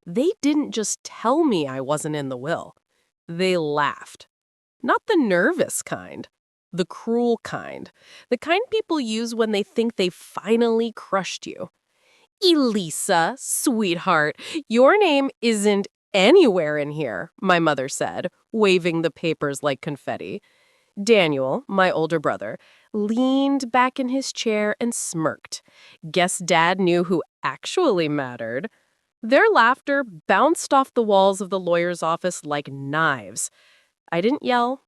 They didn't just tell me I wasn't in the will. They laughed. Not the nervous kind. The cruel kind. The kind people use when they think they finally crushed you. Elesa, sweetheart, your name isn't anywhere in here, my mother said, waving the papers like confetti. Daniel, my older brother, leaned back in his chair and smirked. Guess Dad knew who actually mattered. Their laughter bounced off the walls of the lawyer's office like knives. I didn't yell.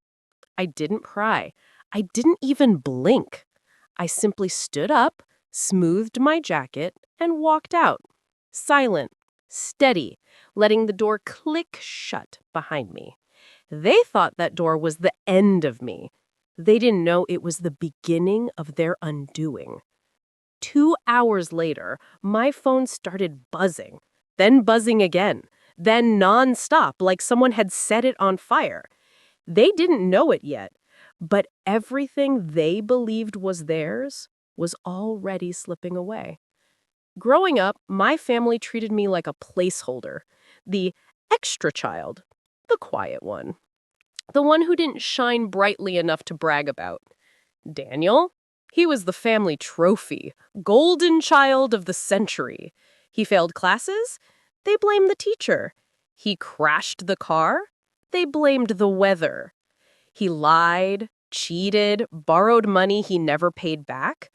I didn't cry. I didn't even blink. I simply stood up, smoothed my jacket, and walked out. Silent, steady, letting the door click shut behind me. They thought that door was the end of me. They didn't know it was the beginning of their undoing. 2 hours later, my phone started buzzing, then buzzing again, then nonstop like someone had set it on fire. They didn't know it yet, but everything they believed was theirs was already slipping away. Growing up, my family treated me like a placeholder, the extra child, the quiet one, the one who didn't shine brightly enough to brag about. Daniel? He was the family trophy, golden child of the century. He failed classes? They blamed the teacher. He crashed the car? They blamed the weather. He lied, cheated, borrowed money he never paid back.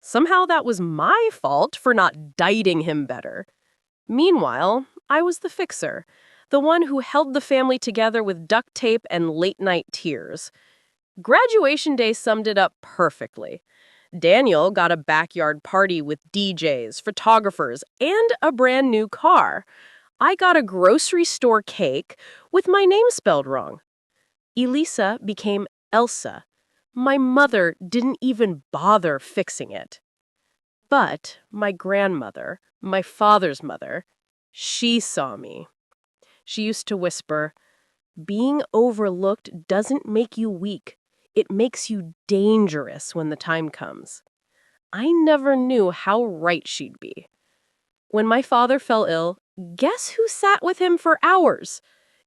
Somehow that was my fault for not dieting him better. Meanwhile, I was the fixer, the one who held the family together with duct tape and late-night tears. Graduation day summed it up perfectly. Daniel got a backyard party with DJs, photographers, and a brand new car. I got a grocery store cake with my name spelled wrong. Elesa became Elsa. My mother didn't even bother fixing it. But my grandmother, my father's mother, she saw me. She used to whisper, "Being overlooked doesn't make you weak. It makes you dangerous when the time comes." I never knew how right she'd be. When my father fell ill, guess who sat with him for hours?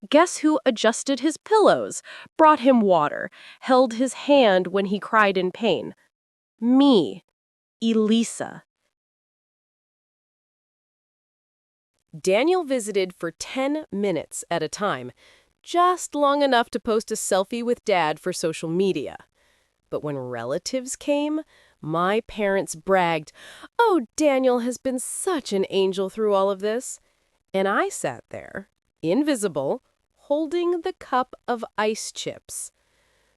Guess who adjusted his pillows, brought him water, held his hand when he cried in pain? Me, Elesa. Daniel visited for 10 minutes at a time, just long enough to post a selfie with Dad for social media. But when relatives came, my parents bragged, "Oh, Daniel has been such an angel through all of this." And I sat there, invisible, holding the cup of ice chips.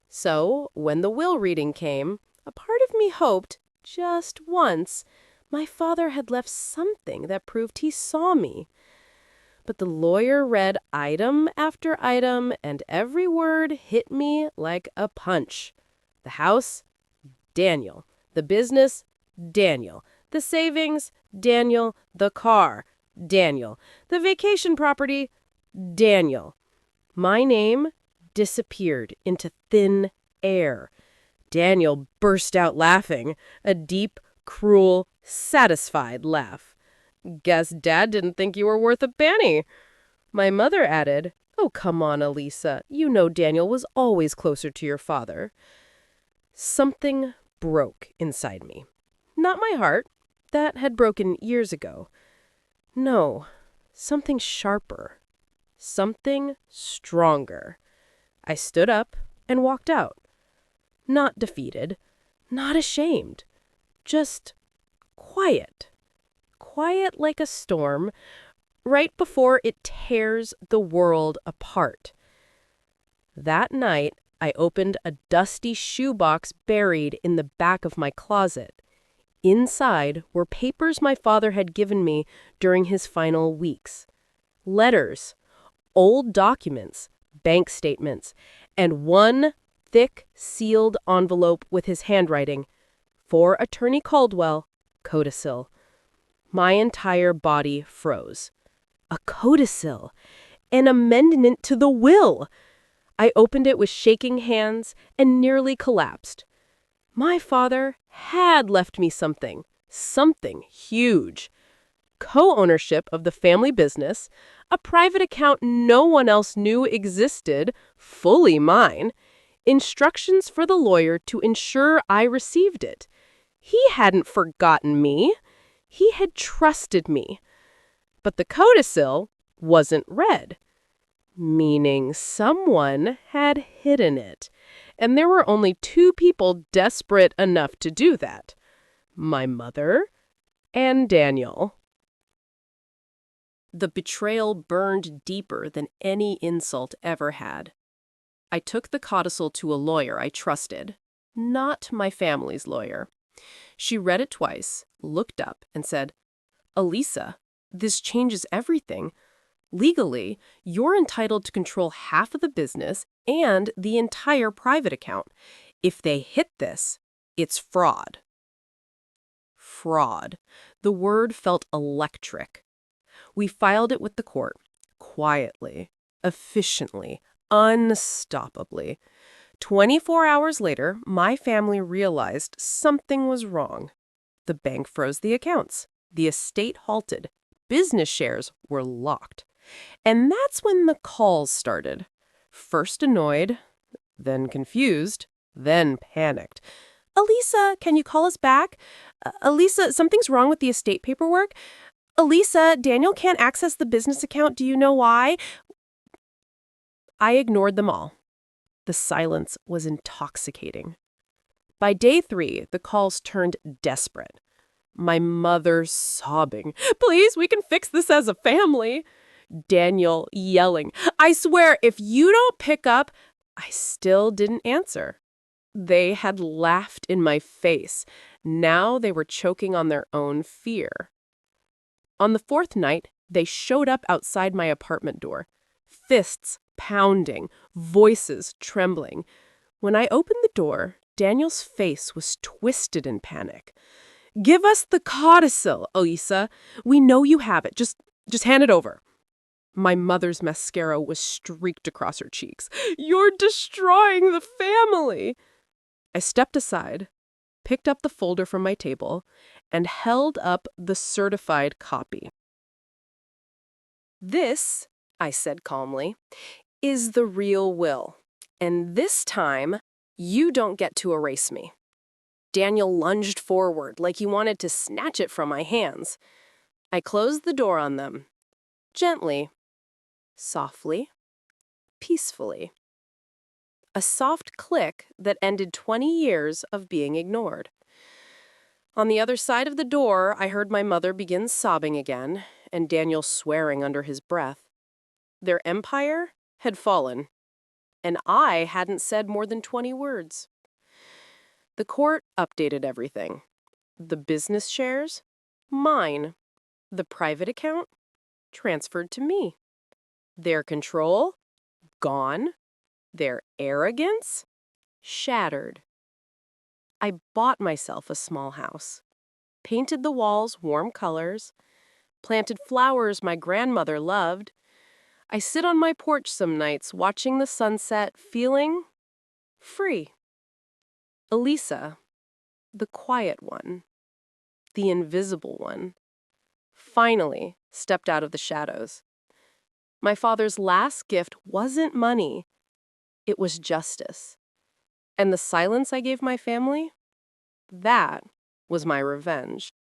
So, when the will reading came, a part of me hoped, just once, my father had left something that proved he saw me. But the lawyer read item after item, and every word hit me like a punch. The house? Daniel. The business? Daniel. The savings? Daniel. The car? Daniel. The vacation property? Daniel. My name disappeared into thin air. Daniel burst out laughing, a deep, cruel, satisfied laugh. "Guess Dad didn't think you were worth a penny." My mother added, "Oh, come on, Elesa. You know Daniel was always closer to your father." Something broke inside me. Not my heart. That had broken years ago. No, something sharper. Something stronger. I stood up and walked out. Not defeated, not ashamed, just quiet. Quiet like a storm, right before it tears the world apart. That night, I opened a dusty shoebox buried in the back of my closet. Inside were papers my father had given me during his final weeks. Letters, old documents, bank statements, and one thick, sealed envelope with his handwriting, "For Attorney Caldwell, codicil." My entire body froze. A codicil! An amendment to the will! I opened it with shaking hands and nearly collapsed. My father had left me something huge. co-ownership of the family business, a private account no one else knew existed, fully mine, instructions for the lawyer to ensure I received it. He hadn't forgotten me. He had trusted me. But the codicil wasn't read, meaning someone had hidden it. And there were only two people desperate enough to do that: my mother and Daniel. The betrayal burned deeper than any insult ever had. I took the codicil to a lawyer I trusted, not my family's lawyer. She read it twice, looked up, and said, "Elesa, this changes everything. Legally, you're entitled to control half of the business and the entire private account. If they hit this, it's fraud." Fraud. The word felt electric. We filed it with the court, quietly, efficiently, unstoppably. 24 hours later, my family realized something was wrong. The bank froze the accounts. The estate halted. Business shares were locked. And that's when the calls started. First annoyed, then confused, then panicked. "Elesa, can you call us back? Elesa, something's wrong with the estate paperwork. Elesa, Daniel can't access the business account. Do you know why?" I ignored them all. The silence was intoxicating. By day 3, the calls turned desperate. My mother sobbing, "Please, we can fix this as a family." Daniel yelling, "I swear, if you don't pick up." I still didn't answer. They had laughed in my face. Now they were choking on their own fear. On the 4th night, they showed up outside my apartment door, fists pounding, voices trembling. When I opened the door, Daniel's face was twisted in panic. "Give us the codicil, Elesa. We know you have it. Just hand it over." My mother's mascara was streaked across her cheeks. "You're destroying the family." I stepped aside, picked up the folder from my table, and held up the certified copy. "This," I said calmly, "is the real will. And this time, you don't get to erase me." Daniel lunged forward like he wanted to snatch it from my hands. I closed the door on them, gently, softly, peacefully. A soft click that ended 20 years of being ignored. On the other side of the door, I heard my mother begin sobbing again, and Daniel swearing under his breath. Their empire had fallen, and I hadn't said more than 20 words. The court updated everything. The business shares? Mine. The private account? Transferred to me. Their control? Gone. Their arrogance? Shattered. I bought myself a small house, painted the walls warm colors, planted flowers my grandmother loved. I sit on my porch some nights watching the sunset, feeling free. Elesa, the quiet one, the invisible one, finally stepped out of the shadows. My father's last gift wasn't money, it was justice. And the silence I gave my family, that was my revenge.